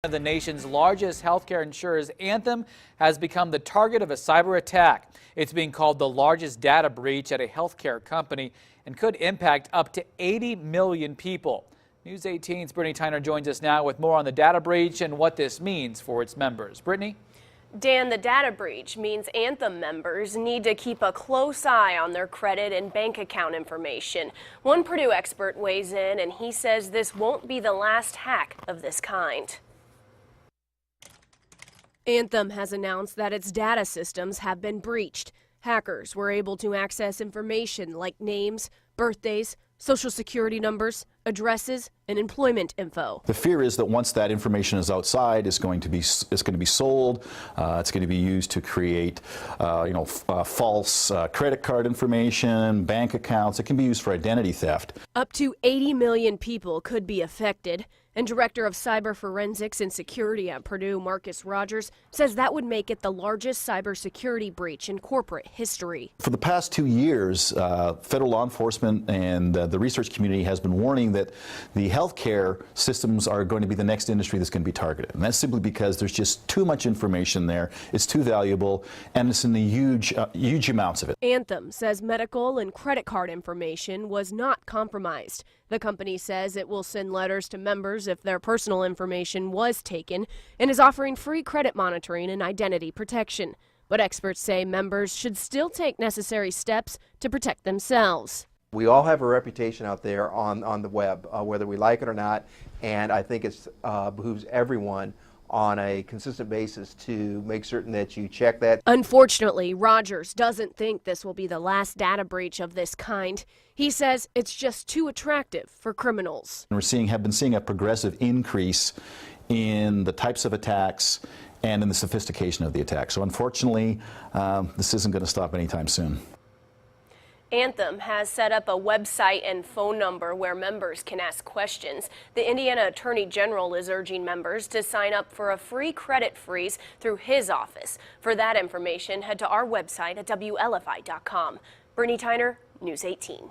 One of the nation's largest healthcare insurers, Anthem, has become the target of a cyber attack. It's being called the largest data breach at a healthcare company and could impact up to 80 million people. News 18's Brittany Tyner joins us now with more on the data breach and what this means for its members. Brittany? Dan, the data breach means Anthem members need to keep a close eye on their credit and bank account information. One Purdue expert weighs in, and he says this won't be the last hack of this kind. Anthem has announced that its data systems have been breached. Hackers were able to access information like names, birthdays, social security numbers, addresses, and employment info. The fear is that once that information is outside, it's going to be sold. It's going to be used to create, false credit card information, bank accounts. It can be used for identity theft. Up to 80 million people could be affected. And Director of Cyber Forensics and Security at Purdue, Marcus Rogers, says that would make it the largest cybersecurity breach in corporate history. For the past 2 years, federal law enforcement and the research community has been warning that the healthcare systems are going to be the next industry that's going to be targeted. And that's simply because there's just too much information there. It's too valuable, and it's in the huge amounts of it. Anthem says medical and credit card information was not compromised. The company says it will send letters to members if their personal information was taken and is offering free credit monitoring and identity protection. But experts say members should still take necessary steps to protect themselves. We all have a reputation out there on the web, whether we like it or not, and I think it behooves everyone on a consistent basis to make certain that you check that. Unfortunately, Rogers doesn't think this will be the last data breach of this kind. He says it's just too attractive for criminals. Have been seeing a progressive increase in the types of attacks and in the sophistication of the attack. So unfortunately, this isn't going to stop anytime soon. Anthem has set up a website and phone number where members can ask questions. The Indiana Attorney General is urging members to sign up for a free credit freeze through his office. For that information, head to our website at WLFI.com. Brittany Tyner, News 18.